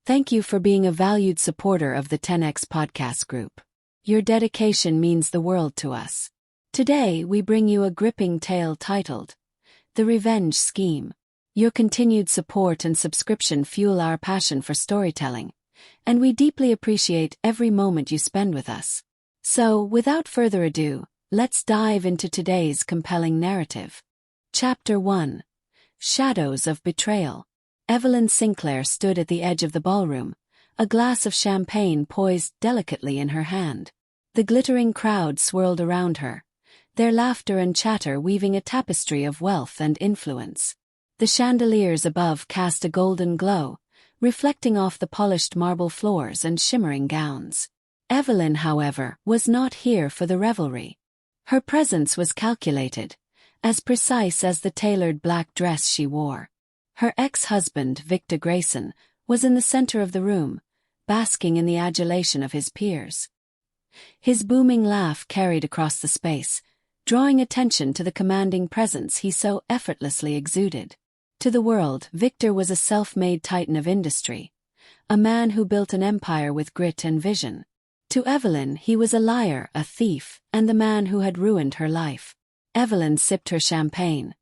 Thank you for being a valued supporter of the 10X podcast group. Your dedication means the world to us. Today, we bring you a gripping tale titled, The Revenge Scheme. Your continued support and subscription fuel our passion for storytelling, and we deeply appreciate every moment you spend with us. So, without further ado, let's dive into today's compelling narrative. Chapter 1. Shadows of Betrayal. Evelyn Sinclair stood at the edge of the ballroom, a glass of champagne poised delicately in her hand. The glittering crowd swirled around her, their laughter and chatter weaving a tapestry of wealth and influence. The chandeliers above cast a golden glow, reflecting off the polished marble floors and shimmering gowns. Evelyn, however, was not here for the revelry. Her presence was calculated, as precise as the tailored black dress she wore. Her ex-husband, Victor Grayson, was in the center of the room, basking in the adulation of his peers. His booming laugh carried across the space, drawing attention to the commanding presence he so effortlessly exuded. To the world, Victor was a self-made titan of industry, a man who built an empire with grit and vision. To Evelyn, he was a liar, a thief, and the man who had ruined her life. Evelyn sipped her champagne,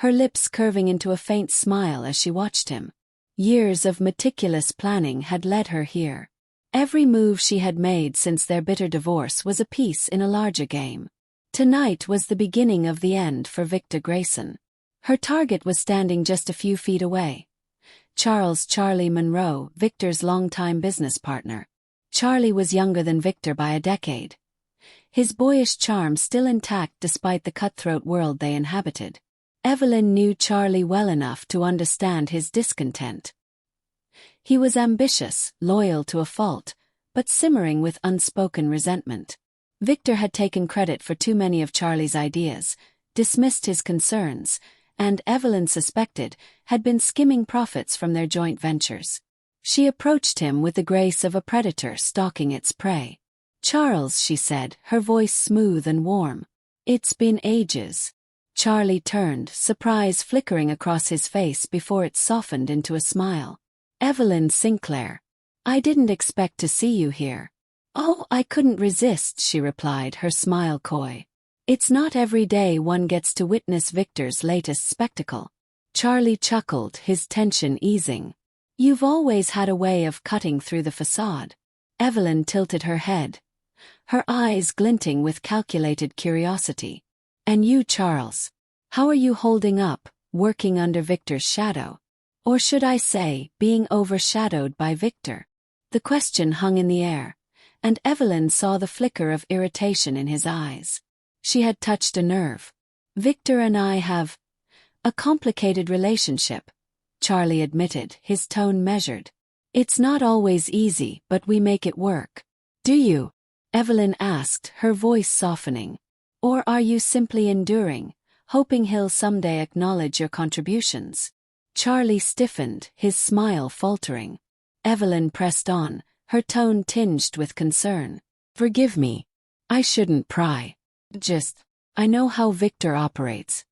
her lips curving into a faint smile as she watched him. Years of meticulous planning had led her here. Every move she had made since their bitter divorce was a piece in a larger game. Tonight was the beginning of the end for Victor Grayson. Her target was standing just a few feet away. Charlie Monroe, Victor's longtime business partner. Charlie was younger than Victor by a decade, his boyish charm still intact despite the cutthroat world they inhabited. Evelyn knew Charlie well enough to understand his discontent. He was ambitious, loyal to a fault, but simmering with unspoken resentment. Victor had taken credit for too many of Charlie's ideas, dismissed his concerns, and Evelyn suspected, had been skimming profits from their joint ventures. She approached him with the grace of a predator stalking its prey. "Charles," she said, her voice smooth and warm. "It's been ages." Charlie turned, surprise flickering across his face before it softened into a smile. "Evelyn Sinclair. I didn't expect to see you here." "Oh, I couldn't resist," she replied, her smile coy. "It's not every day one gets to witness Victor's latest spectacle." Charlie chuckled, his tension easing. "You've always had a way of cutting through the facade." Evelyn tilted her head, her eyes glinting with calculated curiosity. "And you, Charles? How are you holding up, working under Victor's shadow? Or should I say, being overshadowed by Victor?" The question hung in the air, and Evelyn saw the flicker of irritation in his eyes. She had touched a nerve. "Victor and I have a complicated relationship," Charlie admitted, his tone measured. "It's not always easy, but we make it work." "Do you?" Evelyn asked, her voice softening. "Or are you simply enduring, hoping he'll someday acknowledge your contributions?" Charlie stiffened, his smile faltering. Evelyn pressed on, her tone tinged with concern. "Forgive me. I shouldn't pry. I know how Victor operates.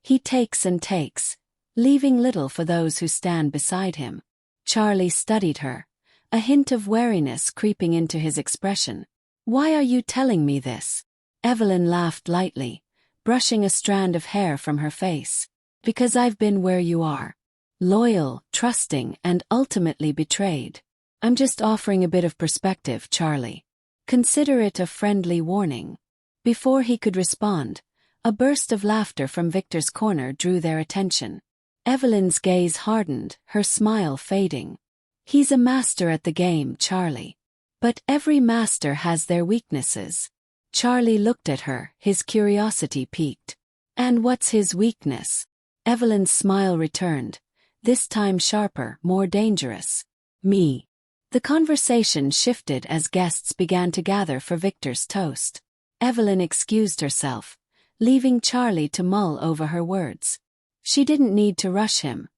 He takes and takes, leaving little for those who stand beside him." Charlie studied her, a hint of wariness creeping into his expression. "Why are you telling me this?" Evelyn laughed lightly, brushing a strand of hair from her face. "Because I've been where you are. Loyal, trusting, and ultimately betrayed. I'm just offering a bit of perspective, Charlie. Consider it a friendly warning." Before he could respond, a burst of laughter from Victor's corner drew their attention. Evelyn's gaze hardened, her smile fading. "He's a master at the game, Charlie. But every master has their weaknesses." Charlie looked at her, his curiosity piqued. "And what's his weakness?" Evelyn's smile returned, this time sharper, more dangerous. "Me." The conversation shifted as guests began to gather for Victor's toast. Evelyn excused herself, leaving Charlie to mull over her words. She didn't need to rush him.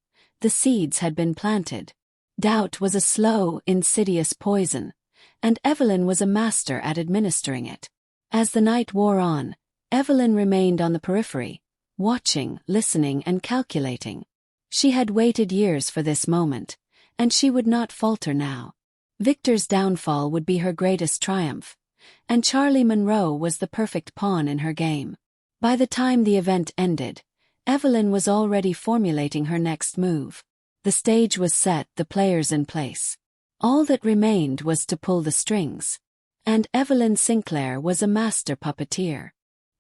The seeds had been planted. Doubt was a slow, insidious poison, and Evelyn was a master at administering it. As the night wore on, Evelyn remained on the periphery, watching, listening, and calculating. She had waited years for this moment, and she would not falter now. Victor's downfall would be her greatest triumph, and Charlie Monroe was the perfect pawn in her game. By the time the event ended, Evelyn was already formulating her next move. The stage was set, the players in place. All that remained was to pull the strings. And Evelyn Sinclair was a master puppeteer.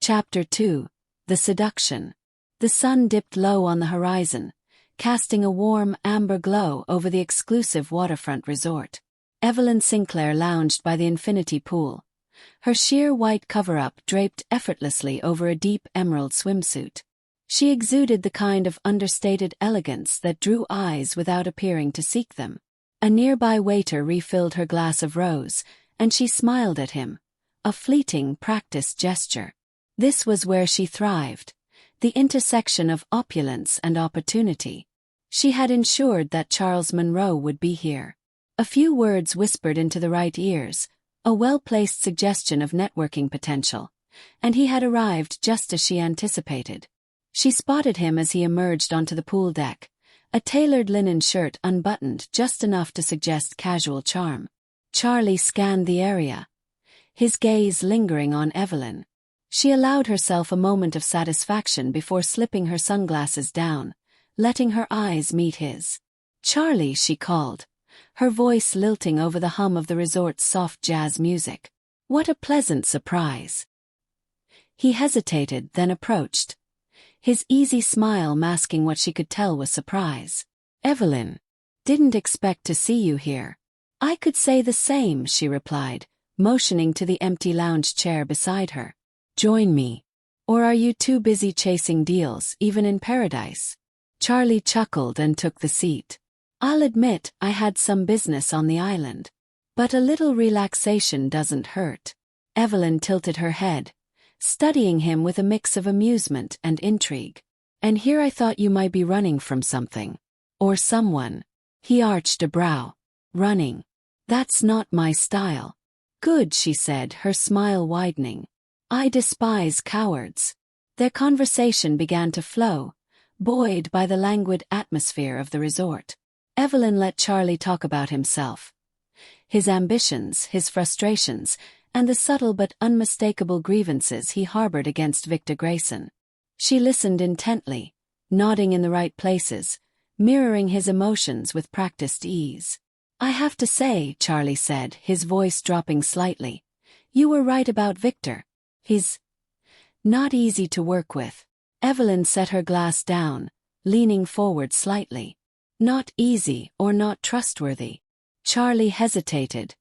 Chapter 2: The Seduction. The sun dipped low on the horizon, casting a warm amber glow over the exclusive waterfront resort. Evelyn Sinclair lounged by the infinity pool, her sheer white cover-up draped effortlessly over a deep emerald swimsuit. She exuded the kind of understated elegance that drew eyes without appearing to seek them. A nearby waiter refilled her glass of rose, and she smiled at him, a fleeting, practiced gesture. This was where she thrived, the intersection of opulence and opportunity. She had ensured that Charles Monroe would be here. A few words whispered into the right ears, a well-placed suggestion of networking potential, and he had arrived just as she anticipated. She spotted him as he emerged onto the pool deck, a tailored linen shirt unbuttoned just enough to suggest casual charm. Charlie scanned the area, his gaze lingering on Evelyn. She allowed herself a moment of satisfaction before slipping her sunglasses down, letting her eyes meet his. "Charlie," she called, her voice lilting over the hum of the resort's soft jazz music. "What a pleasant surprise." He hesitated, then approached, his easy smile masking what she could tell was surprise. "Evelyn, didn't expect to see you here." "I could say the same," she replied, motioning to the empty lounge chair beside her. "Join me. Or are you too busy chasing deals, even in paradise?" Charlie chuckled and took the seat. "I'll admit I had some business on the island. But a little relaxation doesn't hurt." Evelyn tilted her head, studying him with a mix of amusement and intrigue. "And here I thought you might be running from something. Or someone." He arched a brow. "Running? That's not my style." "Good," she said, her smile widening. "I despise cowards." Their conversation began to flow, buoyed by the languid atmosphere of the resort. Evelyn let Charlie talk about himself, his ambitions, his frustrations, and the subtle but unmistakable grievances he harbored against Victor Grayson. She listened intently, nodding in the right places, mirroring his emotions with practiced ease. "I have to say," Charlie said, his voice dropping slightly, "you were right about Victor. He's not easy to work with." Evelyn set her glass down, leaning forward slightly. "Not easy or not trustworthy?" Charlie hesitated,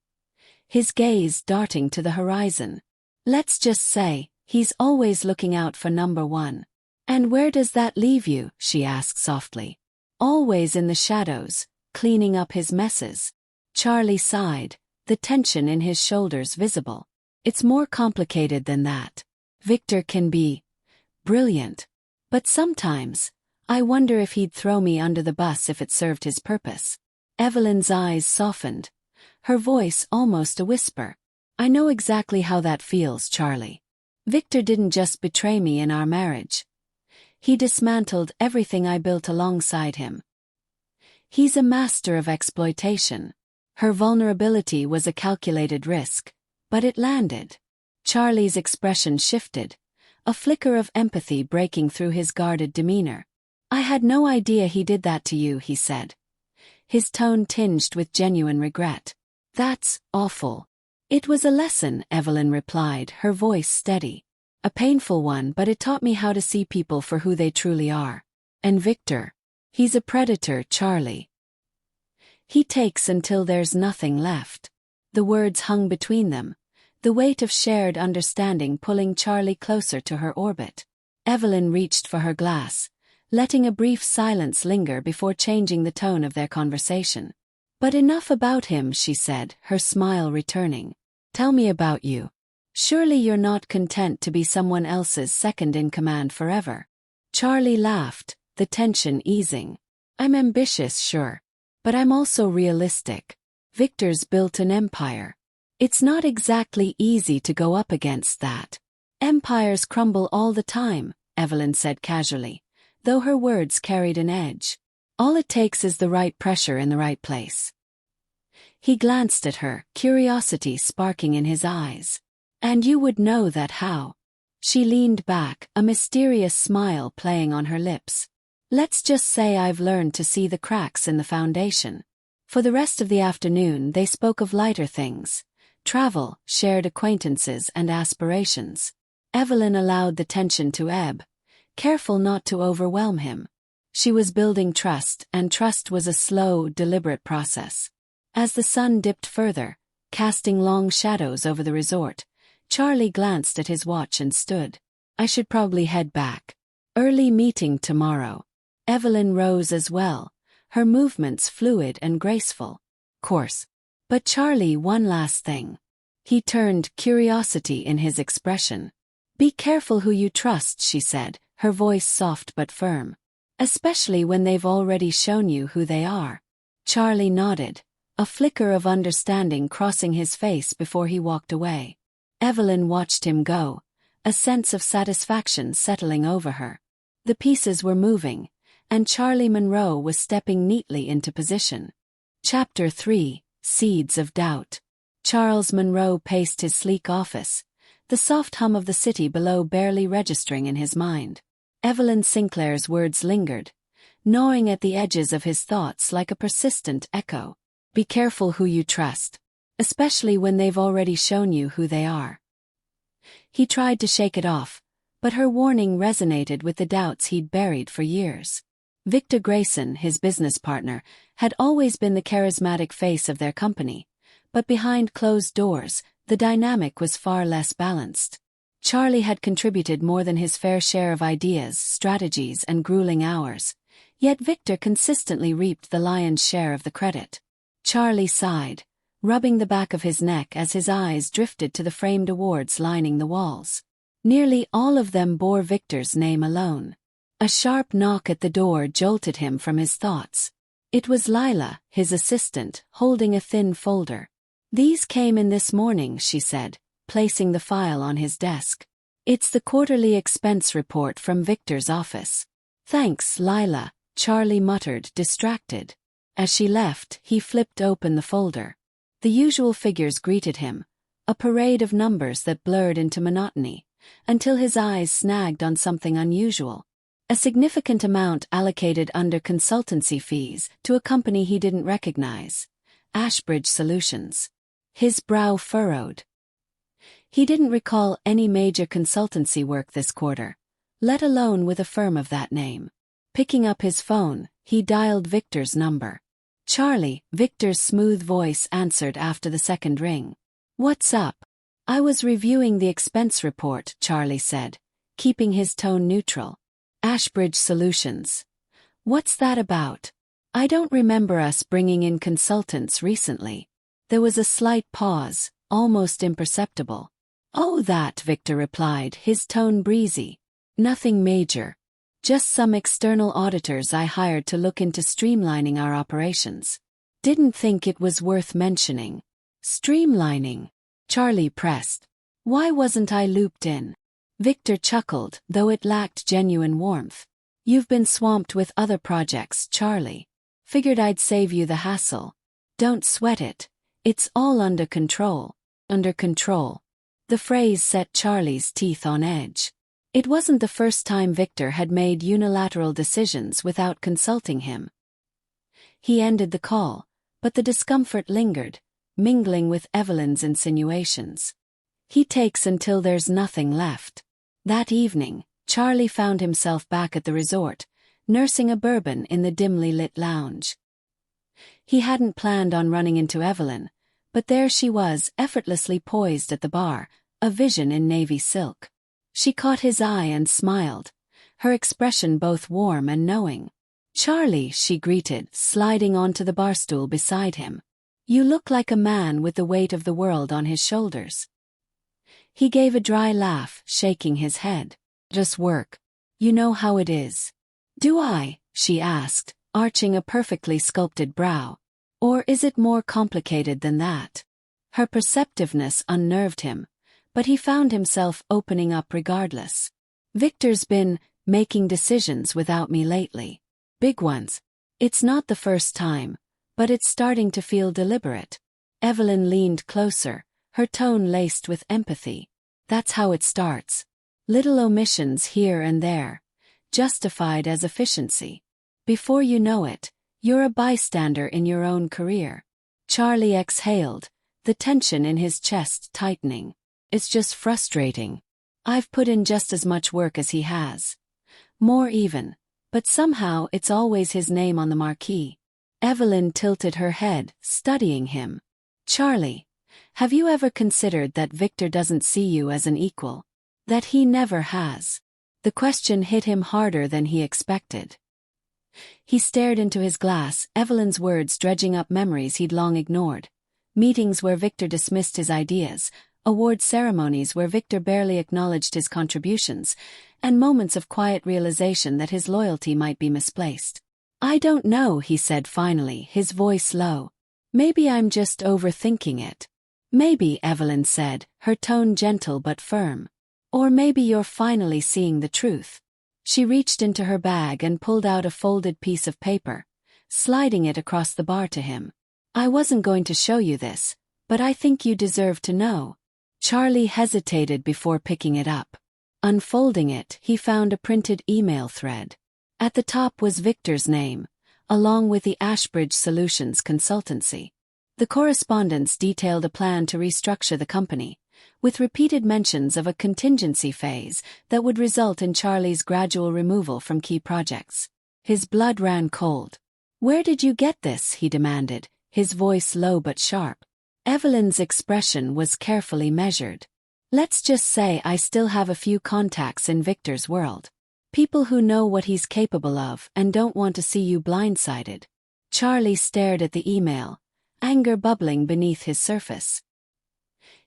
his gaze darting to the horizon. "Let's just say, he's always looking out for number one." "And where does that leave you?" she asked softly. "Always in the shadows, cleaning up his messes." Charlie sighed, the tension in his shoulders visible. "It's more complicated than that. Victor can be brilliant. But sometimes, I wonder if he'd throw me under the bus if it served his purpose." Evelyn's eyes softened, her voice almost a whisper. "I know exactly how that feels, Charlie. Victor didn't just betray me in our marriage. He dismantled everything I built alongside him. He's a master of exploitation." Her vulnerability was a calculated risk, but it landed. Charlie's expression shifted, a flicker of empathy breaking through his guarded demeanor. "I had no idea he did that to you," he said, his tone tinged with genuine regret. "That's awful." "It was a lesson," Evelyn replied, her voice steady. "A painful one, but it taught me how to see people for who they truly are. And Victor, he's a predator, Charlie. He takes until there's nothing left." The words hung between them, the weight of shared understanding pulling Charlie closer to her orbit. Evelyn reached for her glass, letting a brief silence linger before changing the tone of their conversation. "But enough about him," she said, her smile returning. "Tell me about you. Surely you're not content to be someone else's second-in-command forever." Charlie laughed, the tension easing. "I'm ambitious, sure. But I'm also realistic. Victor's built an empire. It's not exactly easy to go up against that." "Empires crumble all the time," Evelyn said casually, though her words carried an edge. All it takes is the right pressure in the right place. He glanced at her, curiosity sparking in his eyes. And you would know that how? She leaned back, a mysterious smile playing on her lips. Let's just say I've learned to see the cracks in the foundation. For the rest of the afternoon they spoke of lighter things. Travel, shared acquaintances and aspirations. Evelyn allowed the tension to ebb, careful not to overwhelm him. She was building trust, and trust was a slow, deliberate process. As the sun dipped further, casting long shadows over the resort, Charlie glanced at his watch and stood. I should probably head back. Early meeting tomorrow. Evelyn rose as well, her movements fluid and graceful. Course. But Charlie, one last thing. He turned, curiosity in his expression. Be careful who you trust, she said, her voice soft but firm. Especially when they've already shown you who they are. Charlie nodded, a flicker of understanding crossing his face before he walked away. Evelyn watched him go, a sense of satisfaction settling over her. The pieces were moving, and Charlie Monroe was stepping neatly into position. Chapter 3, Seeds of Doubt. Charles Monroe paced his sleek office, the soft hum of the city below barely registering in his mind. Evelyn Sinclair's words lingered, gnawing at the edges of his thoughts like a persistent echo. Be careful who you trust, especially when they've already shown you who they are. He tried to shake it off, but her warning resonated with the doubts he'd buried for years. Victor Grayson, his business partner, had always been the charismatic face of their company, but behind closed doors, the dynamic was far less balanced. Charlie had contributed more than his fair share of ideas, strategies, and grueling hours, yet Victor consistently reaped the lion's share of the credit. Charlie sighed, rubbing the back of his neck as his eyes drifted to the framed awards lining the walls. Nearly all of them bore Victor's name alone. A sharp knock at the door jolted him from his thoughts. It was Lila, his assistant, holding a thin folder. These came in this morning, she said, placing the file on his desk. It's the quarterly expense report from Victor's office. Thanks, Lila, Charlie muttered, distracted. As she left, he flipped open the folder. The usual figures greeted him, a parade of numbers that blurred into monotony, until his eyes snagged on something unusual. A significant amount allocated under consultancy fees to a company he didn't recognize. Ashbridge Solutions. His brow furrowed. He didn't recall any major consultancy work this quarter, let alone with a firm of that name. Picking up his phone, he dialed Victor's number. Charlie, Victor's smooth voice answered after the second ring. What's up? I was reviewing the expense report, Charlie said, keeping his tone neutral. Ashbridge Solutions. What's that about? I don't remember us bringing in consultants recently. There was a slight pause, almost imperceptible. Oh, that, Victor replied, his tone breezy. Nothing major. Just some external auditors I hired to look into streamlining our operations. Didn't think it was worth mentioning. Streamlining? Charlie pressed. Why wasn't I looped in? Victor chuckled, though it lacked genuine warmth. You've been swamped with other projects, Charlie. Figured I'd save you the hassle. Don't sweat it. It's all under control. Under control. The phrase set Charlie's teeth on edge. It wasn't the first time Victor had made unilateral decisions without consulting him. He ended the call, but the discomfort lingered, mingling with Evelyn's insinuations. He takes until there's nothing left. That evening, Charlie found himself back at the resort, nursing a bourbon in the dimly lit lounge. He hadn't planned on running into Evelyn, but there she was, effortlessly poised at the bar, a vision in navy silk. She caught his eye and smiled, her expression both warm and knowing. Charlie, she greeted, sliding onto the barstool beside him. You look like a man with the weight of the world on his shoulders. He gave a dry laugh, shaking his head. Just work. You know how it is. Do I? She asked, arching a perfectly sculpted brow. Or is it more complicated than that? Her perceptiveness unnerved him, but he found himself opening up regardless. Victor's been making decisions without me lately. Big ones. It's not the first time, but it's starting to feel deliberate. Evelyn leaned closer, her tone laced with empathy. That's how it starts. Little omissions here and there, justified as efficiency. Before you know it, you're a bystander in your own career. Charlie exhaled, the tension in his chest tightening. It's just frustrating. I've put in just as much work as he has. More even, but somehow it's always his name on the marquee. Evelyn tilted her head, studying him. Charlie, have you ever considered that Victor doesn't see you as an equal? That he never has? The question hit him harder than he expected. He stared into his glass, Evelyn's words dredging up memories he'd long ignored. Meetings where Victor dismissed his ideas, award ceremonies where Victor barely acknowledged his contributions, and moments of quiet realization that his loyalty might be misplaced. I don't know, he said finally, his voice low. Maybe I'm just overthinking it. Maybe, Evelyn said, her tone gentle but firm. Or maybe you're finally seeing the truth. She reached into her bag and pulled out a folded piece of paper, sliding it across the bar to him. I wasn't going to show you this, but I think you deserve to know. Charlie hesitated before picking it up. Unfolding it, he found a printed email thread. At the top was Victor's name, along with the Ashbridge Solutions consultancy. The correspondence detailed a plan to restructure the company, with repeated mentions of a contingency phase that would result in Charlie's gradual removal from key projects. His blood ran cold. Where did you get this? He demanded, his voice low but sharp. Evelyn's expression was carefully measured. Let's just say I still have a few contacts in Victor's world. People who know what he's capable of and don't want to see you blindsided. Charlie stared at the email, anger bubbling beneath his surface.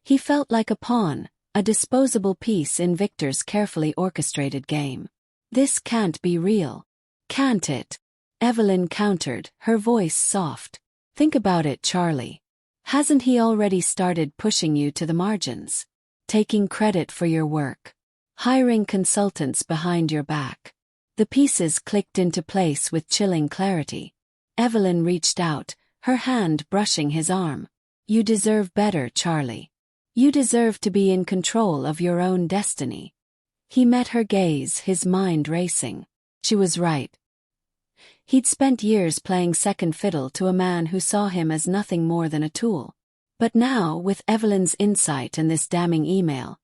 He felt like a pawn, a disposable piece in Victor's carefully orchestrated game. This can't be real. Can't it? Evelyn countered, her voice soft. Think about it, Charlie. Hasn't he already started pushing you to the margins? Taking credit for your work. Hiring consultants behind your back. The pieces clicked into place with chilling clarity. Evelyn reached out, her hand brushing his arm. You deserve better, Charlie. You deserve to be in control of your own destiny. He met her gaze, his mind racing. She was right. He'd spent years playing second fiddle to a man who saw him as nothing more than a tool. But now, with Evelyn's insight and this damning email,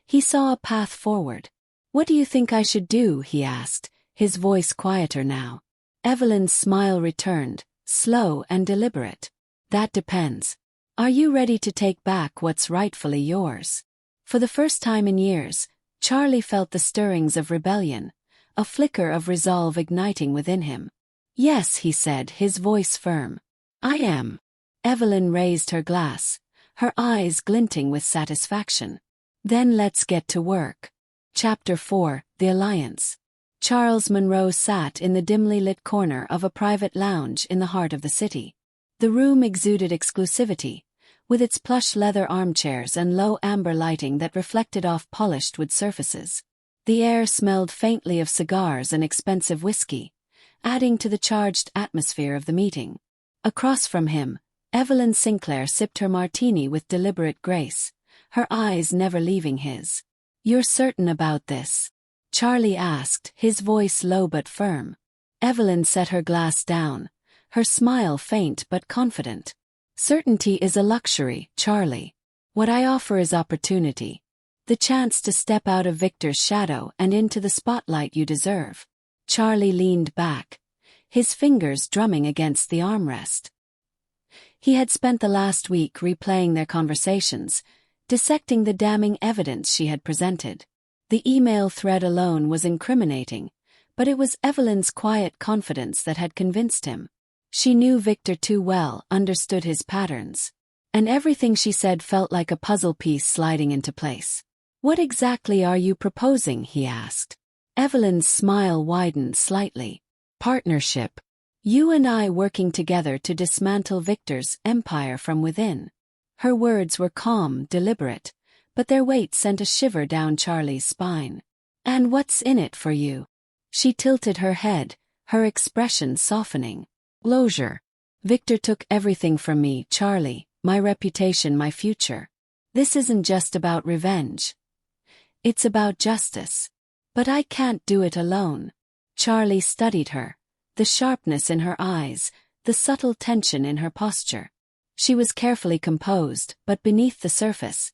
he saw a path forward. What do you think I should do? He asked, his voice quieter now. Evelyn's smile returned, slow and deliberate. That depends. Are you ready to take back what's rightfully yours? For the first time in years, Charlie felt the stirrings of rebellion, a flicker of resolve igniting within him. Yes, he said, his voice firm. I am. Evelyn raised her glass, her eyes glinting with satisfaction. Then let's get to work. Chapter 4, The Alliance. Charles Monroe sat in the dimly lit corner of a private lounge in the heart of the city. The room exuded exclusivity, with its plush leather armchairs and low amber lighting that reflected off polished wood surfaces. The air smelled faintly of cigars and expensive whiskey, adding to the charged atmosphere of the meeting. Across from him, Evelyn Sinclair sipped her martini with deliberate grace, her eyes never leaving his. You're certain about this? Charlie asked, his voice low but firm. Evelyn set her glass down, her smile faint but confident. Certainty is a luxury, Charlie. What I offer is opportunity. The chance to step out of Victor's shadow and into the spotlight you deserve. Charlie leaned back, his fingers drumming against the armrest. He had spent the last week replaying their conversations, dissecting the damning evidence she had presented. The email thread alone was incriminating, but it was Evelyn's quiet confidence that had convinced him. She knew Victor too well, understood his patterns. And everything she said felt like a puzzle piece sliding into place. What exactly are you proposing? He asked. Evelyn's smile widened slightly. Partnership. You and I working together to dismantle Victor's empire from within. Her words were calm, deliberate, but their weight sent a shiver down Charlie's spine. And what's in it for you? She tilted her head, her expression softening. Closure. Victor took everything from me, Charlie, my reputation, my future. This isn't just about revenge. It's about justice. But I can't do it alone. Charlie studied her, the sharpness in her eyes, the subtle tension in her posture. She was carefully composed, but beneath the surface,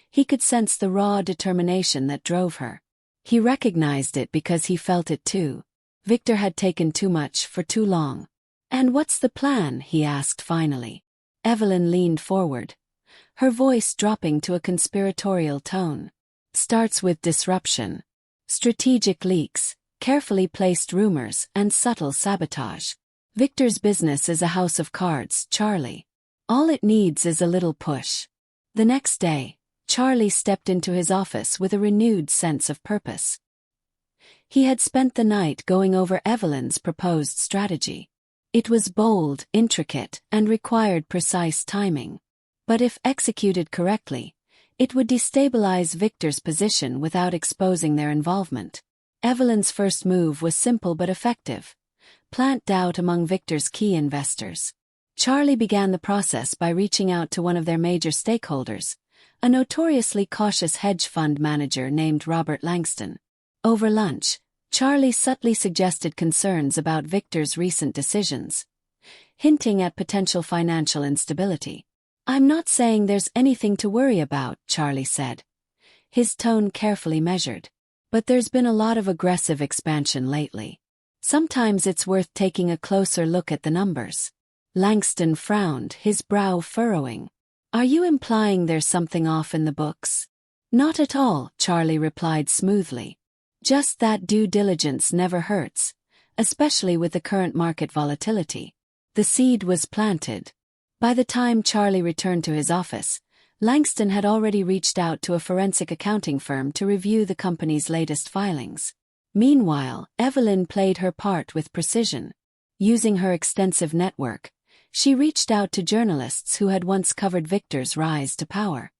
he could sense the raw determination that drove her. He recognized it because he felt it too. Victor had taken too much for too long. "And what's the plan?" he asked finally. Evelyn leaned forward, her voice dropping to a conspiratorial tone. "Starts with disruption. Strategic leaks, carefully placed rumors, and subtle sabotage. Victor's business is a house of cards, Charlie. All it needs is a little push." The next day, Charlie stepped into his office with a renewed sense of purpose. He had spent the night going over Evelyn's proposed strategy. It was bold, intricate, and required precise timing. But if executed correctly, it would destabilize Victor's position without exposing their involvement. Evelyn's first move was simple but effective: plant doubt among Victor's key investors. Charlie began the process by reaching out to one of their major stakeholders, a notoriously cautious hedge fund manager named Robert Langston. Over lunch, Charlie subtly suggested concerns about Victor's recent decisions, hinting at potential financial instability. "I'm not saying there's anything to worry about," Charlie said, his tone carefully measured. "But there's been a lot of aggressive expansion lately. Sometimes it's worth taking a closer look at the numbers." Langston frowned, his brow furrowing. "Are you implying there's something off in the books?" "Not at all," Charlie replied smoothly. "Just that due diligence never hurts, especially with the current market volatility." The seed was planted. By the time Charlie returned to his office, Langston had already reached out to a forensic accounting firm to review the company's latest filings. Meanwhile, Evelyn played her part with precision. Using her extensive network, she reached out to journalists who had once covered Victor's rise to power.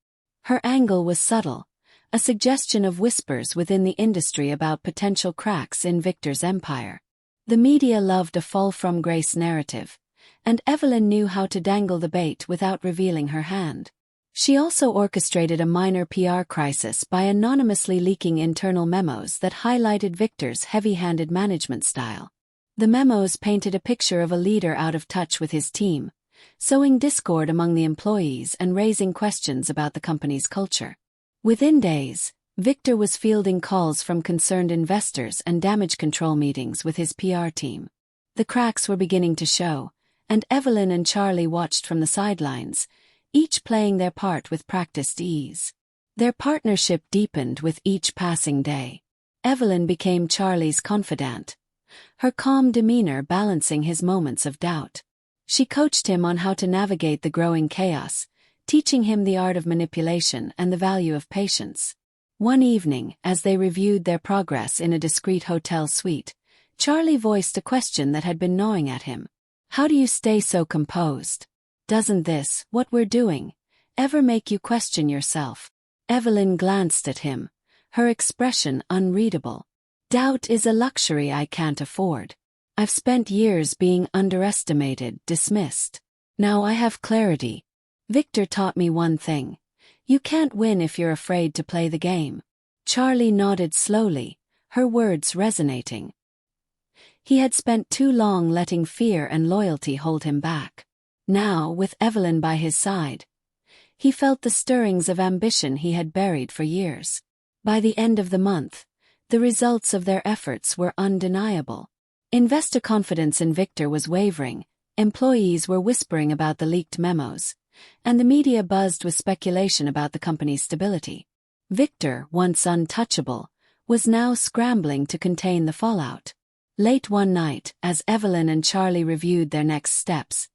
Her angle was subtle, a suggestion of whispers within the industry about potential cracks in Victor's empire. The media loved a fall-from-grace narrative, and Evelyn knew how to dangle the bait without revealing her hand. She also orchestrated a minor PR crisis by anonymously leaking internal memos that highlighted Victor's heavy-handed management style. The memos painted a picture of a leader out of touch with his team, sowing discord among the employees and raising questions about the company's culture. Within days, Victor was fielding calls from concerned investors and damage control meetings with his PR team. The cracks were beginning to show, and Evelyn and Charlie watched from the sidelines, each playing their part with practiced ease. Their partnership deepened with each passing day. Evelyn became Charlie's confidant, her calm demeanor balancing his moments of doubt. She coached him on how to navigate the growing chaos, teaching him the art of manipulation and the value of patience. One evening, as they reviewed their progress in a discreet hotel suite, Charlie voiced a question that had been gnawing at him. "How do you stay so composed? Doesn't this, what we're doing, ever make you question yourself?" Evelyn glanced at him, her expression unreadable. "Doubt is a luxury I can't afford. I've spent years being underestimated, dismissed. Now I have clarity. Victor taught me one thing: you can't win if you're afraid to play the game." Charlie nodded slowly, her words resonating. He had spent too long letting fear and loyalty hold him back. Now, with Evelyn by his side, he felt the stirrings of ambition he had buried for years. By the end of the month, the results of their efforts were undeniable. Investor confidence in Victor was wavering, employees were whispering about the leaked memos, and the media buzzed with speculation about the company's stability. Victor, once untouchable, was now scrambling to contain the fallout. Late one night, as Evelyn and Charlie reviewed their next steps,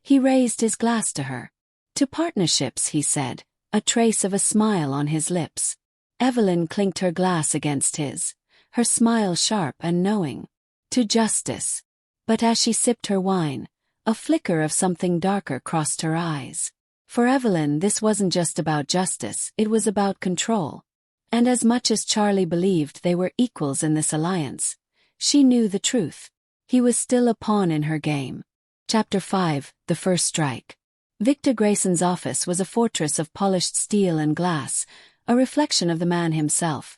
he raised his glass to her. "To partnerships," he said, a trace of a smile on his lips. Evelyn clinked her glass against his, her smile sharp and knowing. "To justice." But as she sipped her wine, a flicker of something darker crossed her eyes. For Evelyn, this wasn't just about justice, it was about control. And as much as Charlie believed they were equals in this alliance, she knew the truth. He was still a pawn in her game. Chapter 5: The First Strike. Victor Grayson's office was a fortress of polished steel and glass, a reflection of the man himself.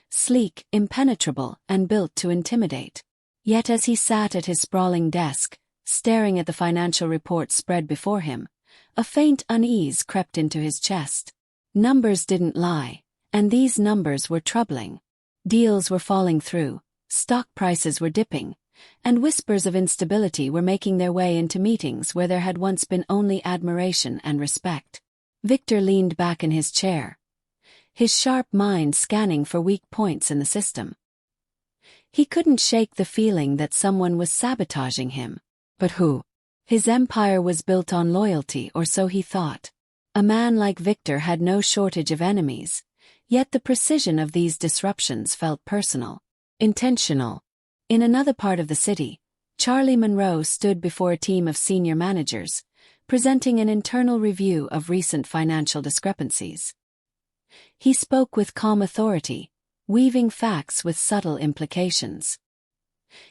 Sleek, impenetrable, and built to intimidate. Yet as he sat at his sprawling desk, staring at the financial reports spread before him, a faint unease crept into his chest. Numbers didn't lie, and these numbers were troubling. Deals were falling through, stock prices were dipping, and whispers of instability were making their way into meetings where there had once been only admiration and respect. Victor leaned back in his chair, his sharp mind scanning for weak points in the system. He couldn't shake the feeling that someone was sabotaging him. But who? His empire was built on loyalty, or so he thought. A man like Victor had no shortage of enemies, yet the precision of these disruptions felt personal, intentional. In another part of the city, Charlie Monroe stood before a team of senior managers, presenting an internal review of recent financial discrepancies. He spoke with calm authority, weaving facts with subtle implications.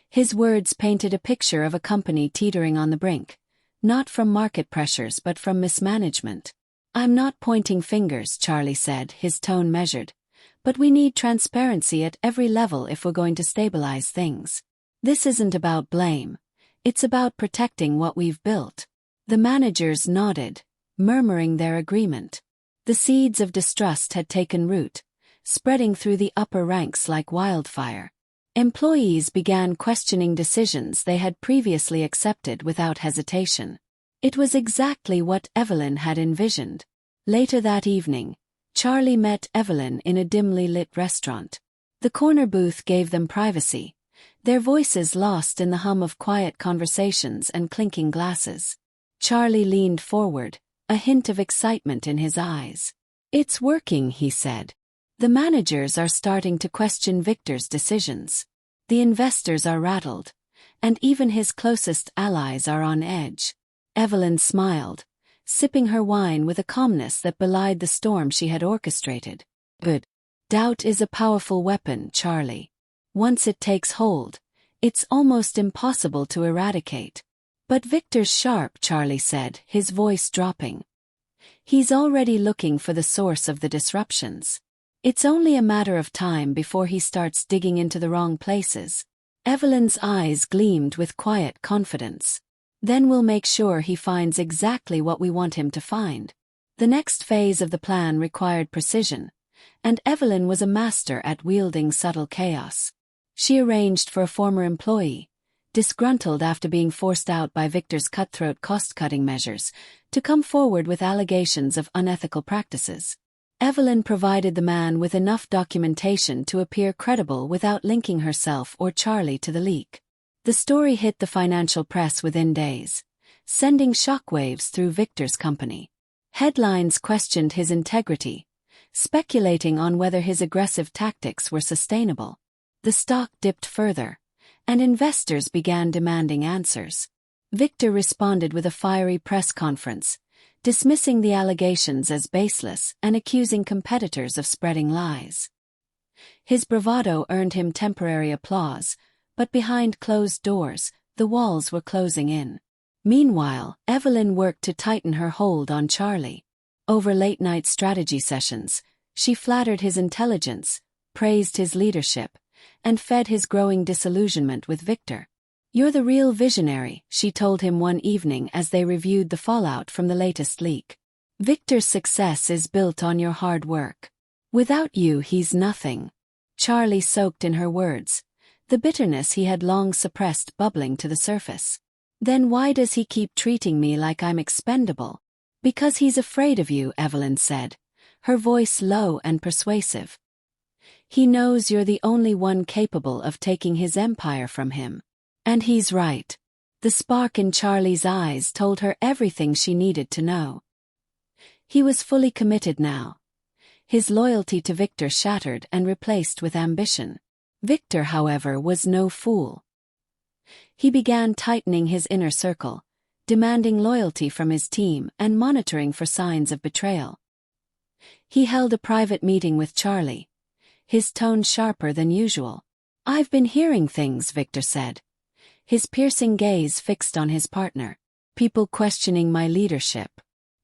His words painted a picture of a company teetering on the brink, not from market pressures but from mismanagement. "I'm not pointing fingers," Charlie said, his tone measured, "but we need transparency at every level if we're going to stabilize things. This isn't about blame. It's about protecting what we've built." The managers nodded, murmuring their agreement. The seeds of distrust had taken root, spreading through the upper ranks like wildfire. Employees began questioning decisions they had previously accepted without hesitation. It was exactly what Evelyn had envisioned. Later that evening, Charlie met Evelyn in a dimly lit restaurant. The corner booth gave them privacy, their voices lost in the hum of quiet conversations and clinking glasses. Charlie leaned forward, a hint of excitement in his eyes. "It's working," he said. "The managers are starting to question Victor's decisions. The investors are rattled, and even his closest allies are on edge." Evelyn smiled, sipping her wine with a calmness that belied the storm she had orchestrated. "But doubt is a powerful weapon, Charlie. Once it takes hold, it's almost impossible to eradicate." "But Victor's sharp," Charlie said, his voice dropping. "He's already looking for the source of the disruptions. It's only a matter of time before he starts digging into the wrong places." Evelyn's eyes gleamed with quiet confidence. "Then we'll make sure he finds exactly what we want him to find." The next phase of the plan required precision, and Evelyn was a master at wielding subtle chaos. She arranged for a former employee, disgruntled after being forced out by Victor's cutthroat cost-cutting measures, to come forward with allegations of unethical practices. Evelyn provided the man with enough documentation to appear credible without linking herself or Charlie to the leak. The story hit the financial press within days, sending shockwaves through Victor's company. Headlines questioned his integrity, speculating on whether his aggressive tactics were sustainable. The stock dipped further, and investors began demanding answers. Victor responded with a fiery press conference, dismissing the allegations as baseless and accusing competitors of spreading lies. His bravado earned him temporary applause, but behind closed doors, the walls were closing in. Meanwhile, Evelyn worked to tighten her hold on Charlie. Over late-night strategy sessions, she flattered his intelligence, praised his leadership, and fed his growing disillusionment with Victor. "You're the real visionary," she told him one evening as they reviewed the fallout from the latest leak. "Victor's success is built on your hard work. Without you, he's nothing." Charlie soaked in her words, the bitterness he had long suppressed bubbling to the surface. "Then why does he keep treating me like I'm expendable?" "Because he's afraid of you," Evelyn said, her voice low and persuasive. "He knows you're the only one capable of taking his empire from him." And he's right. The spark in Charlie's eyes told her everything she needed to know. He was fully committed now. His loyalty to Victor shattered and replaced with ambition. Victor, however, was no fool. He began tightening his inner circle, demanding loyalty from his team and monitoring for signs of betrayal. He held a private meeting with Charlie, his tone sharper than usual. "I've been hearing things," Victor said, his piercing gaze fixed on his partner. People questioning my leadership.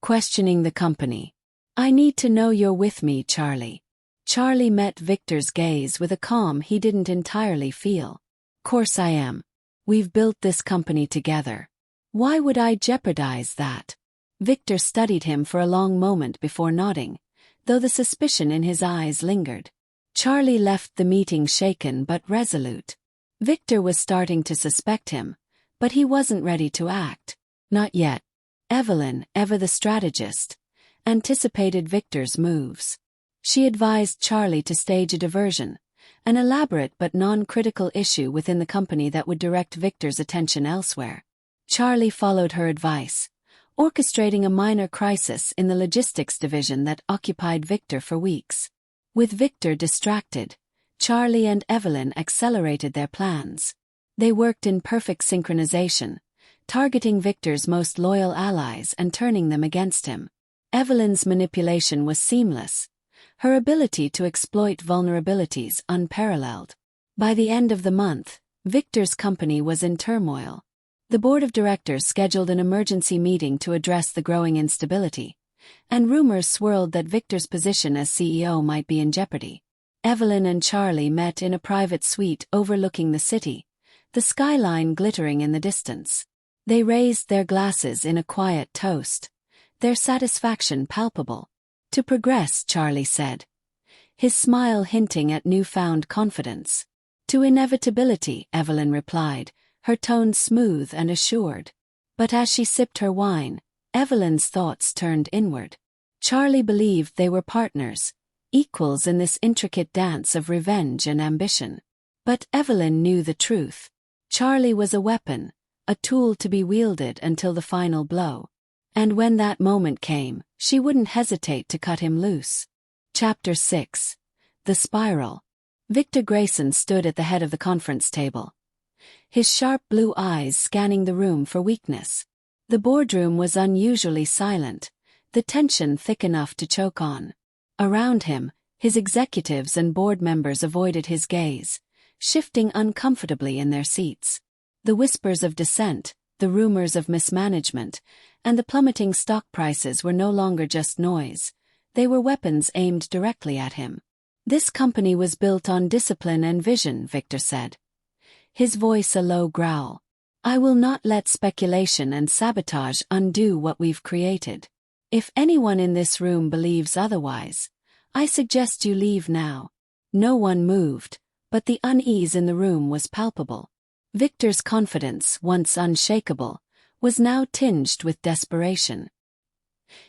Questioning the company. I need to know you're with me, Charlie. Charlie met Victor's gaze with a calm he didn't entirely feel. Course I am. We've built this company together. Why would I jeopardize that? Victor studied him for a long moment before nodding, though the suspicion in his eyes lingered. Charlie left the meeting shaken but resolute. Victor was starting to suspect him, but he wasn't ready to act. Not yet. Evelyn, ever the strategist, anticipated Victor's moves. She advised Charlie to stage a diversion, an elaborate but non-critical issue within the company that would direct Victor's attention elsewhere. Charlie followed her advice, orchestrating a minor crisis in the logistics division that occupied Victor for weeks. With Victor distracted, Charlie and Evelyn accelerated their plans. They worked in perfect synchronization, targeting Victor's most loyal allies and turning them against him. Evelyn's manipulation was seamless, her ability to exploit vulnerabilities unparalleled. By the end of the month, Victor's company was in turmoil. The board of directors scheduled an emergency meeting to address the growing instability, and rumors swirled that Victor's position as CEO might be in jeopardy. Evelyn and Charlie met in a private suite overlooking the city, the skyline glittering in the distance. They raised their glasses in a quiet toast, their satisfaction palpable. To progress, Charlie said, his smile hinting at newfound confidence. To inevitability, Evelyn replied, her tone smooth and assured. But as she sipped her wine, Evelyn's thoughts turned inward. Charlie believed they were partners, equals in this intricate dance of revenge and ambition. But Evelyn knew the truth. Charlie was a weapon, a tool to be wielded until the final blow. And when that moment came, she wouldn't hesitate to cut him loose. Chapter 6. The Spiral. Victor Grayson stood at the head of the conference table, his sharp blue eyes scanning the room for weakness. The boardroom was unusually silent, the tension thick enough to choke on. Around him, his executives and board members avoided his gaze, shifting uncomfortably in their seats. The whispers of dissent, the rumors of mismanagement, and the plummeting stock prices were no longer just noise. They were weapons aimed directly at him. This company was built on discipline and vision, Victor said, his voice a low growl. I will not let speculation and sabotage undo what we've created. If anyone in this room believes otherwise, I suggest you leave now. No one moved, but the unease in the room was palpable. Victor's confidence, once unshakable, was now tinged with desperation.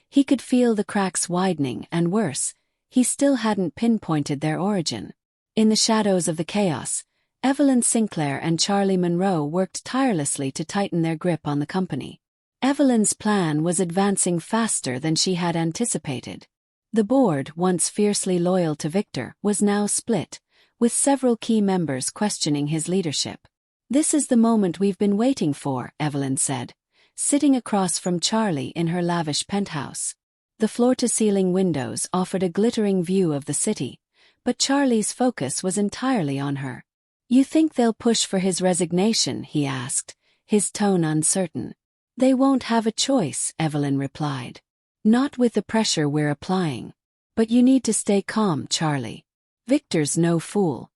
He could feel the cracks widening, and worse, he still hadn't pinpointed their origin. In the shadows of the chaos, Evelyn Sinclair and Charlie Monroe worked tirelessly to tighten their grip on the company. Evelyn's plan was advancing faster than she had anticipated. The board, once fiercely loyal to Victor, was now split, with several key members questioning his leadership. This is the moment we've been waiting for, Evelyn said, sitting across from Charlie in her lavish penthouse. The floor-to-ceiling windows offered a glittering view of the city, but Charlie's focus was entirely on her. You think they'll push for his resignation? He asked, his tone uncertain. They won't have a choice, Evelyn replied. Not with the pressure we're applying. But you need to stay calm, Charlie. Victor's no fool.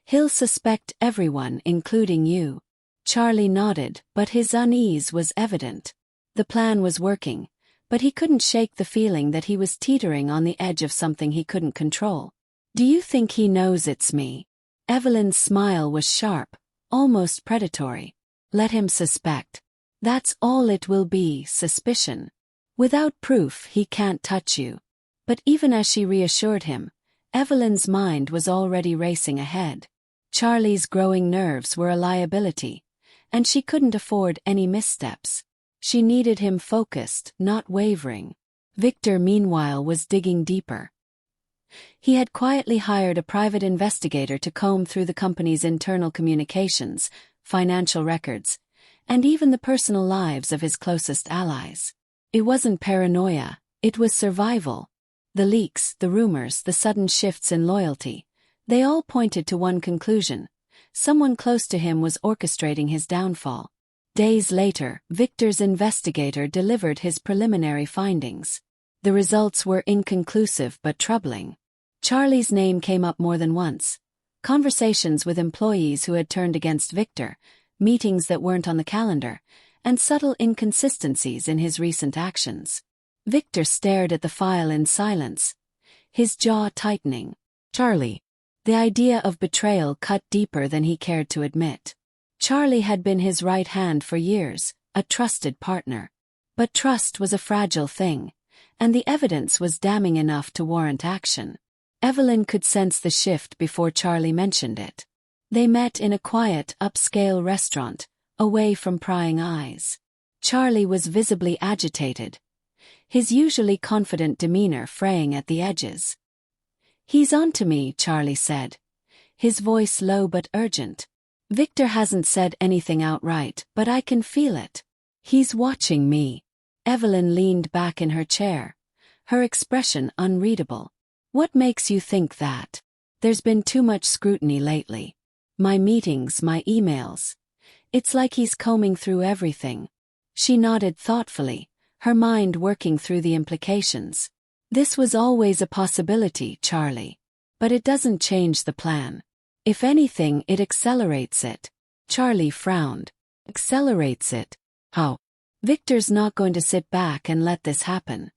He'll suspect everyone, including you. Charlie nodded, but his unease was evident. The plan was working, but he couldn't shake the feeling that he was teetering on the edge of something he couldn't control. Do you think he knows it's me? Evelyn's smile was sharp, almost predatory. Let him suspect. That's all it will be, suspicion. Without proof, he can't touch you. But even as she reassured him, Evelyn's mind was already racing ahead. Charlie's growing nerves were a liability, and she couldn't afford any missteps. She needed him focused, not wavering. Victor, meanwhile, was digging deeper. He had quietly hired a private investigator to comb through the company's internal communications, financial records, and even the personal lives of his closest allies. It wasn't paranoia, it was survival. The leaks, the rumors, the sudden shifts in loyalty, they all pointed to one conclusion. Someone close to him was orchestrating his downfall. Days later, Victor's investigator delivered his preliminary findings. The results were inconclusive but troubling. Charlie's name came up more than once. Conversations with employees who had turned against Victor, meetings that weren't on the calendar, and subtle inconsistencies in his recent actions. Victor stared at the file in silence, his jaw tightening. Charlie. The idea of betrayal cut deeper than he cared to admit. Charlie had been his right hand for years, a trusted partner. But trust was a fragile thing, and the evidence was damning enough to warrant action. Evelyn could sense the shift before Charlie mentioned it. They met in a quiet, upscale restaurant, away from prying eyes. Charlie was visibly agitated, his usually confident demeanor fraying at the edges. "He's on to me," Charlie said, his voice low but urgent. "Victor hasn't said anything outright, but I can feel it. He's watching me." Evelyn leaned back in her chair, her expression unreadable. "What makes you think that?" "There's been too much scrutiny lately. My meetings, my emails. It's like he's combing through everything." She nodded thoughtfully, her mind working through the implications. "This was always a possibility, Charlie. But it doesn't change the plan. If anything, it accelerates it." Charlie frowned. "Accelerates it? How?" "Victor's not going to sit back and let this happen.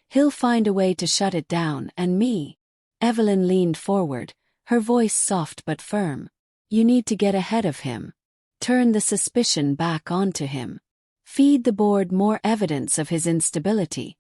He'll find a way to shut it down, and me." Evelyn leaned forward, her voice soft but firm. "You need to get ahead of him. Turn the suspicion back onto him. Feed the board more evidence of his instability,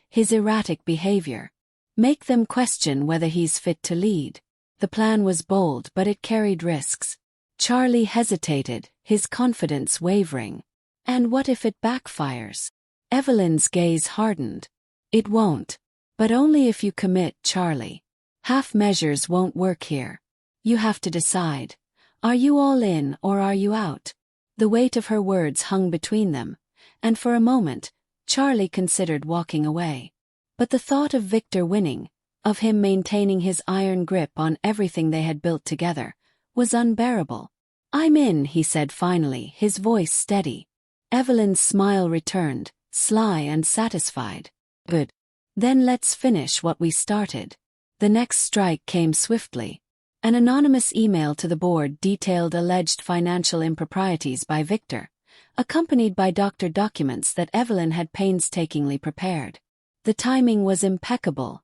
his erratic behavior. Make them question whether he's fit to lead." The plan was bold, but it carried risks. Charlie hesitated, his confidence wavering. "And what if it backfires?" Evelyn's gaze hardened. "It won't. But only if you commit, Charlie. Half measures won't work here. You have to decide. Are you all in or are you out?" The weight of her words hung between them, and for a moment, Charlie considered walking away. But the thought of Victor winning, of him maintaining his iron grip on everything they had built together, was unbearable. "I'm in," he said finally, his voice steady. Evelyn's smile returned, sly and satisfied. "Good. Then let's finish what we started." The next strike came swiftly. An anonymous email to the board detailed alleged financial improprieties by Victor, accompanied by documents that Evelyn had painstakingly prepared. The timing was impeccable,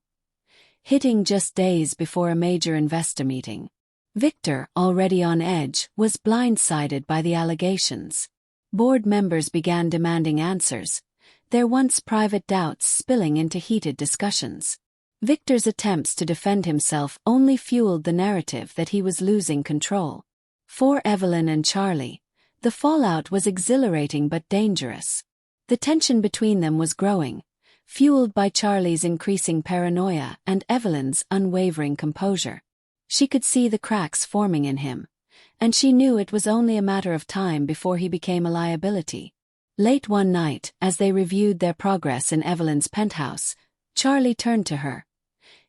hitting just days before a major investor meeting. Victor, already on edge, was blindsided by the allegations. Board members began demanding answers, their once private doubts spilling into heated discussions. Victor's attempts to defend himself only fueled the narrative that he was losing control. For Evelyn and Charlie, the fallout was exhilarating but dangerous. The tension between them was growing, fueled by Charlie's increasing paranoia and Evelyn's unwavering composure. She could see the cracks forming in him, and she knew it was only a matter of time before he became a liability. Late one night, as they reviewed their progress in Evelyn's penthouse, Charlie turned to her,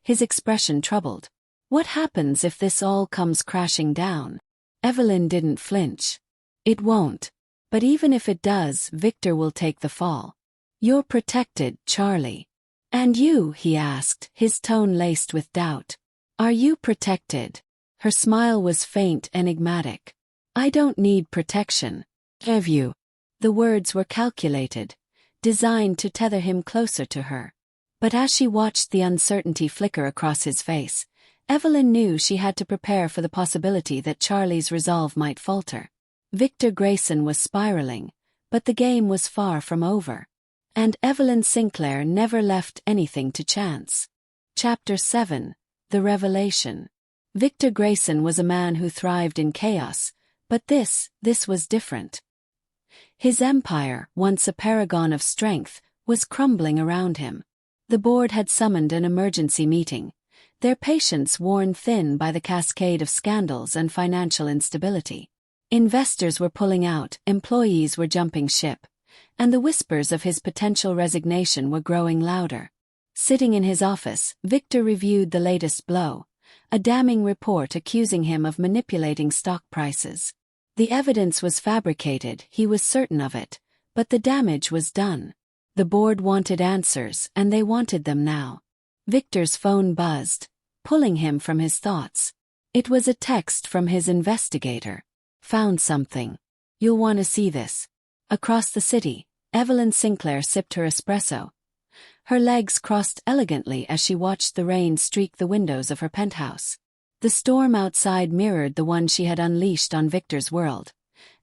his expression troubled. "What happens if this all comes crashing down?" Evelyn didn't flinch. "It won't. But even if it does, Victor will take the fall. You're protected, Charlie." "And you?" he asked, his tone laced with doubt. "Are you protected?" Her smile was faint, enigmatic. "I don't need protection. Have you?" The words were calculated, designed to tether him closer to her. But as she watched the uncertainty flicker across his face, Evelyn knew she had to prepare for the possibility that Charlie's resolve might falter. Victor Grayson was spiraling, but the game was far from over. And Evelyn Sinclair never left anything to chance. Chapter 7. The Revelation. Victor Grayson was a man who thrived in chaos, but this was different. His empire, once a paragon of strength, was crumbling around him. The board had summoned an emergency meeting, their patience worn thin by the cascade of scandals and financial instability. Investors were pulling out, employees were jumping ship, and the whispers of his potential resignation were growing louder. Sitting in his office, Victor reviewed the latest blow, a damning report accusing him of manipulating stock prices. The evidence was fabricated, he was certain of it, but the damage was done. The board wanted answers, and they wanted them now. Victor's phone buzzed, pulling him from his thoughts. It was a text from his investigator. Found something. You'll want to see this. Across the city, Evelyn Sinclair sipped her espresso. Her legs crossed elegantly as she watched the rain streak the windows of her penthouse. The storm outside mirrored the one she had unleashed on Victor's world,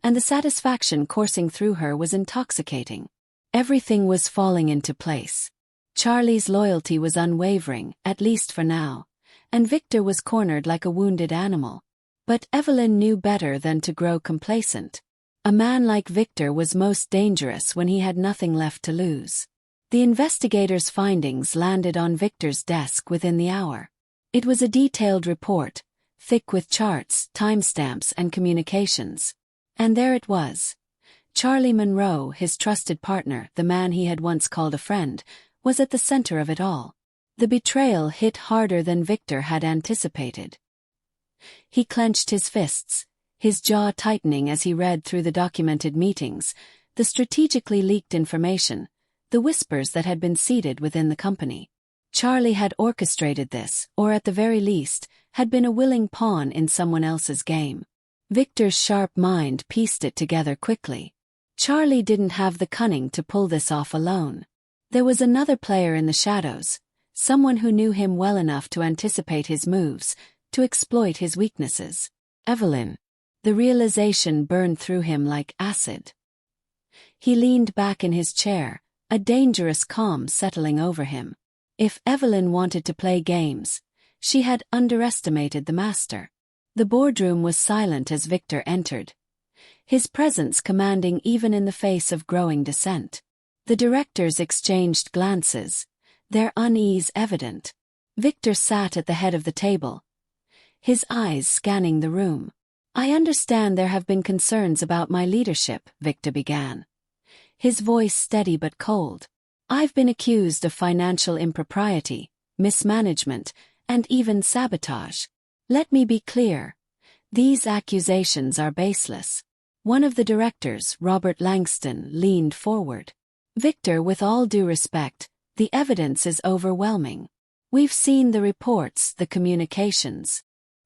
and the satisfaction coursing through her was intoxicating. Everything was falling into place. Charlie's loyalty was unwavering, at least for now, and Victor was cornered like a wounded animal. But Evelyn knew better than to grow complacent. A man like Victor was most dangerous when he had nothing left to lose. The investigator's findings landed on Victor's desk within the hour. It was a detailed report, thick with charts, timestamps, and communications. And there it was. Charlie Monroe, his trusted partner, the man he had once called a friend, was at the center of it all. The betrayal hit harder than Victor had anticipated. He clenched his fists, his jaw tightening as he read through the documented meetings, the strategically leaked information, the whispers that had been seeded within the company. Charlie had orchestrated this, or at the very least, had been a willing pawn in someone else's game. Victor's sharp mind pieced it together quickly. Charlie didn't have the cunning to pull this off alone. There was another player in the shadows, someone who knew him well enough to anticipate his moves, to exploit his weaknesses. Evelyn. The realization burned through him like acid. He leaned back in his chair, a dangerous calm settling over him. If Evelyn wanted to play games, she had underestimated the master. The boardroom was silent as Victor entered, his presence commanding even in the face of growing dissent. The directors exchanged glances, their unease evident. Victor sat at the head of the table, his eyes scanning the room. "I understand there have been concerns about my leadership," Victor began, his voice steady but cold. "I've been accused of financial impropriety, mismanagement, and even sabotage. Let me be clear. These accusations are baseless." One of the directors, Robert Langston, leaned forward. "Victor, with all due respect, the evidence is overwhelming. We've seen the reports, the communications."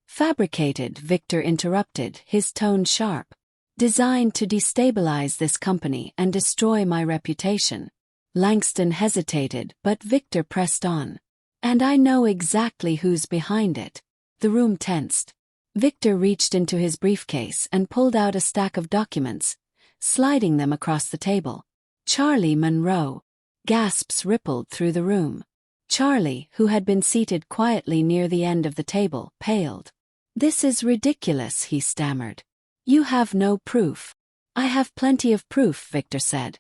"Fabricated," Victor interrupted, his tone sharp. "Designed to destabilize this company and destroy my reputation." Langston hesitated, but Victor pressed on. "And I know exactly who's behind it." The room tensed. Victor reached into his briefcase and pulled out a stack of documents, sliding them across the table. "Charlie Monroe." Gasps rippled through the room. Charlie, who had been seated quietly near the end of the table, paled. "This is ridiculous," he stammered. "You have no proof." "I have plenty of proof," Victor said,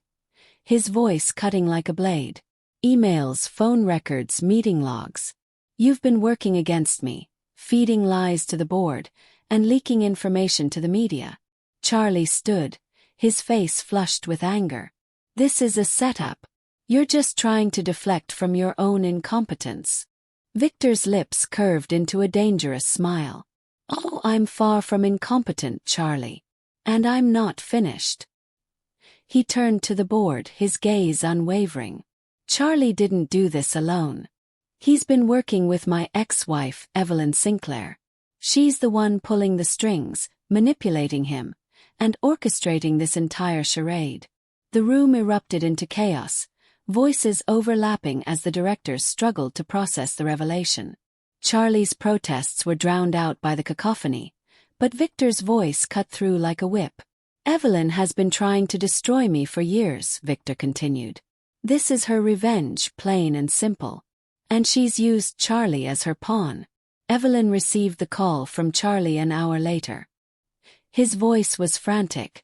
his voice cutting like a blade. "Emails, phone records, meeting logs. You've been working against me, feeding lies to the board, and leaking information to the media." Charlie stood, his face flushed with anger. "This is a setup. You're just trying to deflect from your own incompetence." Victor's lips curved into a dangerous smile. "Oh, I'm far from incompetent, Charlie. And I'm not finished." He turned to the board, his gaze unwavering. "Charlie didn't do this alone. He's been working with my ex-wife, Evelyn Sinclair. She's the one pulling the strings, manipulating him, and orchestrating this entire charade." The room erupted into chaos, voices overlapping as the directors struggled to process the revelation. Charlie's protests were drowned out by the cacophony, but Victor's voice cut through like a whip. "Evelyn has been trying to destroy me for years," Victor continued. "This is her revenge, plain and simple. And she's used Charlie as her pawn." Evelyn received the call from Charlie an hour later. His voice was frantic,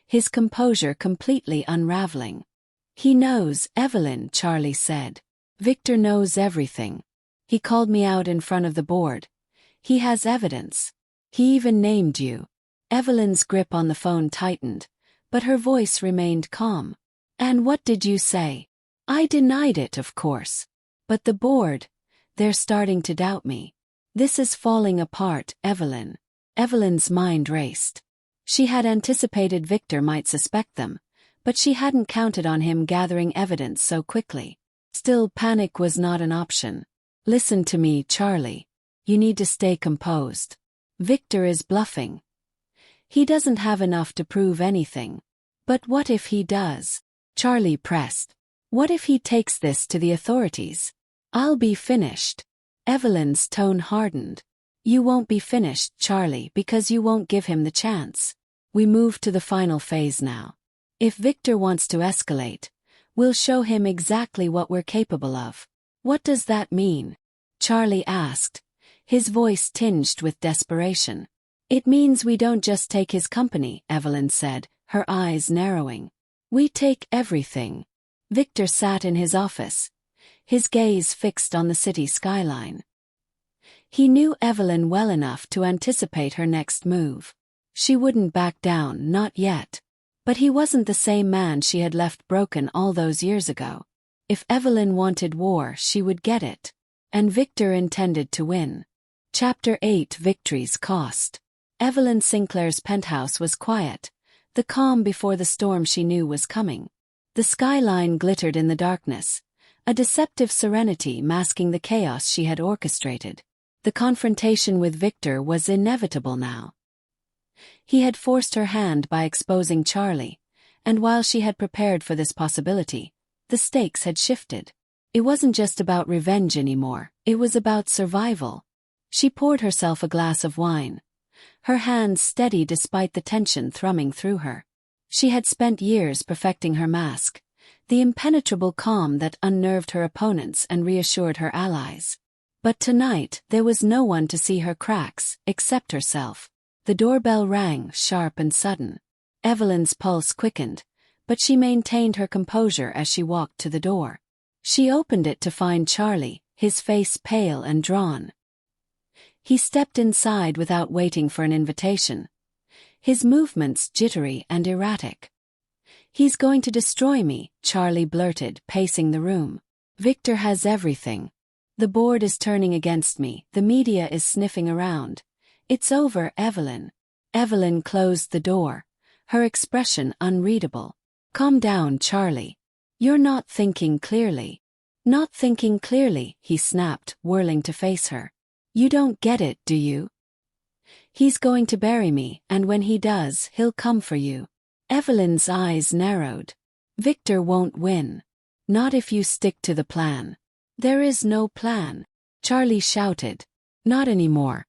his composure completely unraveling. "He knows, Evelyn," Charlie said. "Victor knows everything. He called me out in front of the board. He has evidence. He even named you." Evelyn's grip on the phone tightened, but her voice remained calm. "And what did you say?" "I denied it, of course. But the board, they're starting to doubt me." This is falling apart, Evelyn. Evelyn's mind raced. She had anticipated Victor might suspect them, but she hadn't counted on him gathering evidence so quickly. Still, panic was not an option. Listen to me, Charlie. You need to stay composed. Victor is bluffing. He doesn't have enough to prove anything. But what if he does? Charlie pressed. What if he takes this to the authorities? I'll be finished. Evelyn's tone hardened. You won't be finished, Charlie, because you won't give him the chance. We move to the final phase now. If Victor wants to escalate, we'll show him exactly what we're capable of. What does that mean? Charlie asked, his voice tinged with desperation. It means we don't just take his company, Evelyn said, her eyes narrowing. We take everything. Victor sat in his office, his gaze fixed on the city skyline. He knew Evelyn well enough to anticipate her next move. She wouldn't back down, not yet. But he wasn't the same man she had left broken all those years ago. If Evelyn wanted war, she would get it. And Victor intended to win. Chapter 8: Victory's Cost. Evelyn Sinclair's penthouse was quiet, the calm before the storm she knew was coming. The skyline glittered in the darkness, a deceptive serenity masking the chaos she had orchestrated. The confrontation with Victor was inevitable now. He had forced her hand by exposing Charlie, and while she had prepared for this possibility, the stakes had shifted. It wasn't just about revenge anymore, it was about survival. She poured herself a glass of wine, her hands steady despite the tension thrumming through her. She had spent years perfecting her mask, the impenetrable calm that unnerved her opponents and reassured her allies. But tonight, there was no one to see her cracks, except herself. The doorbell rang, sharp and sudden. Evelyn's pulse quickened, but she maintained her composure as she walked to the door. She opened it to find Charlie, his face pale and drawn. He stepped inside without waiting for an invitation, his movements jittery and erratic. He's going to destroy me, Charlie blurted, pacing the room. Victor has everything. The board is turning against me, the media is sniffing around. It's over, Evelyn. Evelyn closed the door, her expression unreadable. Calm down, Charlie. You're not thinking clearly. Not thinking clearly, he snapped, whirling to face her. You don't get it, do you? He's going to bury me, and when he does, he'll come for you. Evelyn's eyes narrowed. Victor won't win. Not if you stick to the plan. There is no plan. Charlie shouted. Not anymore.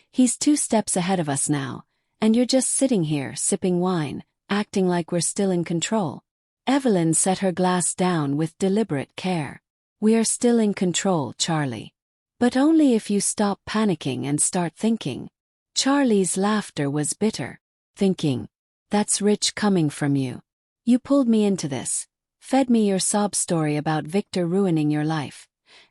He's 2 steps ahead of us now, and you're just sitting here sipping wine, acting like we're still in control. Evelyn set her glass down with deliberate care. We are still in control, Charlie. But only if you stop panicking and start thinking. Charlie's laughter was bitter. Thinking. That's rich coming from you. You pulled me into this, fed me your sob story about Victor ruining your life,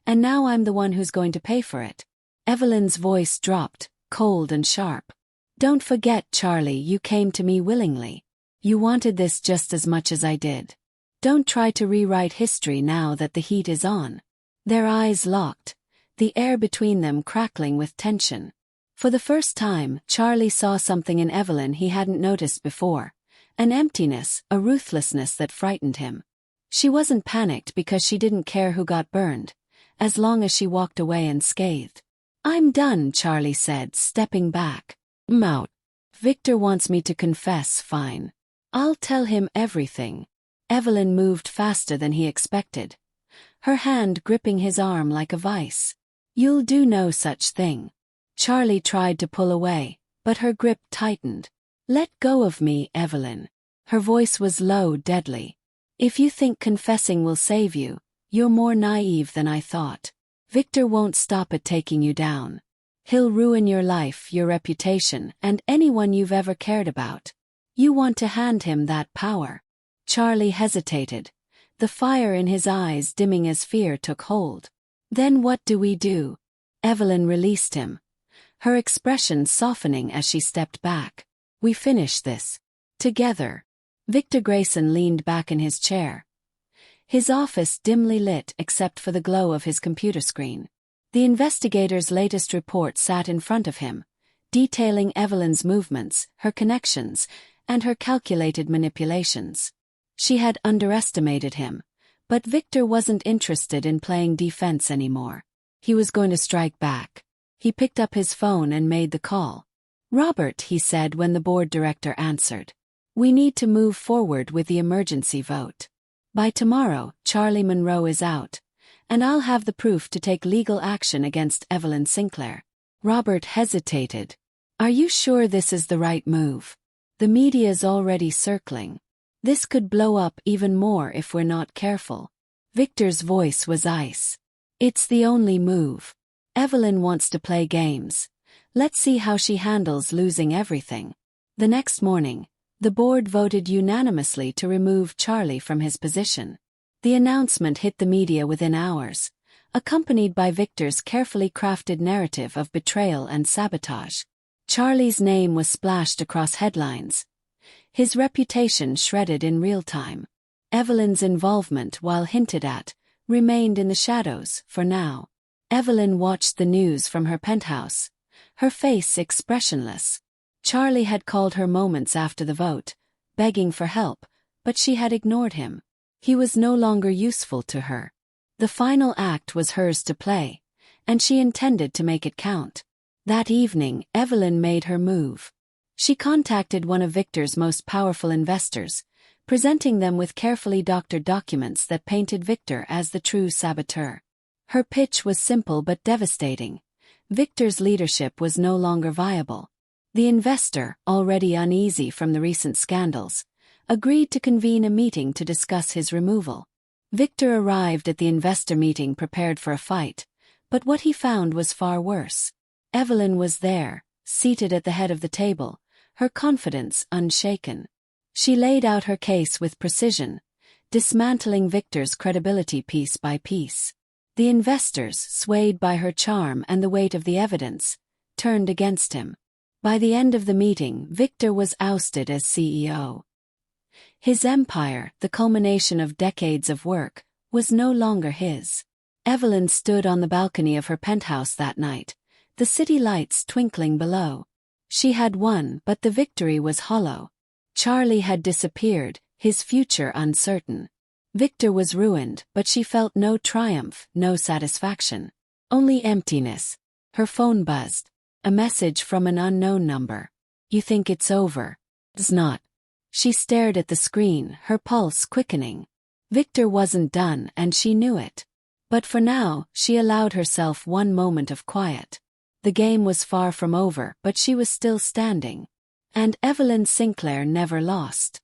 and now I'm the one who's going to pay for it. Evelyn's voice dropped, cold and sharp. Don't forget, Charlie, you came to me willingly. You wanted this just as much as I did. Don't try to rewrite history now that the heat is on. Their eyes locked, the air between them crackling with tension. For the first time, Charlie saw something in Evelyn he hadn't noticed before, an emptiness, a ruthlessness that frightened him. She wasn't panicked because she didn't care who got burned, as long as she walked away unscathed. I'm done, Charlie said, stepping back. Out. Victor wants me to confess, fine. I'll tell him everything. Evelyn moved faster than he expected, her hand gripping his arm like a vice. You'll do no such thing. Charlie tried to pull away, but her grip tightened. Let go of me, Evelyn. Her voice was low, deadly. If you think confessing will save you, you're more naive than I thought. Victor won't stop at taking you down. He'll ruin your life, your reputation, and anyone you've ever cared about. You want to hand him that power. Charlie hesitated, the fire in his eyes dimming as fear took hold. Then what do we do? Evelyn released him, her expression softening as she stepped back. We finish this. Together. Victor Grayson leaned back in his chair, his office dimly lit except for the glow of his computer screen. The investigator's latest report sat in front of him, detailing Evelyn's movements, her connections, and her calculated manipulations. She had underestimated him, but Victor wasn't interested in playing defense anymore. He was going to strike back. He picked up his phone and made the call. "Robert," he said when the board director answered. "We need to move forward with the emergency vote. By tomorrow, Charlie Monroe is out, and I'll have the proof to take legal action against Evelyn Sinclair." Robert hesitated. "Are you sure this is the right move? The media's already circling. This could blow up even more if we're not careful." Victor's voice was ice. "It's the only move. Evelyn wants to play games. Let's see how she handles losing everything." The next morning, the board voted unanimously to remove Charlie from his position. The announcement hit the media within hours, accompanied by Victor's carefully crafted narrative of betrayal and sabotage. Charlie's name was splashed across headlines, his reputation shredded in real time. Evelyn's involvement, while hinted at, remained in the shadows for now. Evelyn watched the news from her penthouse, her face expressionless. Charlie had called her moments after the vote, begging for help, but she had ignored him. He was no longer useful to her. The final act was hers to play, and she intended to make it count. That evening, Evelyn made her move. She contacted one of Victor's most powerful investors, presenting them with carefully doctored documents that painted Victor as the true saboteur. Her pitch was simple but devastating. Victor's leadership was no longer viable. The investor, already uneasy from the recent scandals, agreed to convene a meeting to discuss his removal. Victor arrived at the investor meeting prepared for a fight, but what he found was far worse. Evelyn was there, seated at the head of the table, her confidence unshaken. She laid out her case with precision, dismantling Victor's credibility piece by piece. The investors, swayed by her charm and the weight of the evidence, turned against him. By the end of the meeting, Victor was ousted as CEO. His empire, the culmination of decades of work, was no longer his. Evelyn stood on the balcony of her penthouse that night, the city lights twinkling below. She had won, but the victory was hollow. Charlie had disappeared, his future uncertain. Victor was ruined, but she felt no triumph, no satisfaction. Only emptiness. Her phone buzzed. A message from an unknown number. "You think it's over?" "It's not." She stared at the screen, her pulse quickening. Victor wasn't done, and she knew it. But for now, she allowed herself one moment of quiet. The game was far from over, but she was still standing. And Evelyn Sinclair never lost.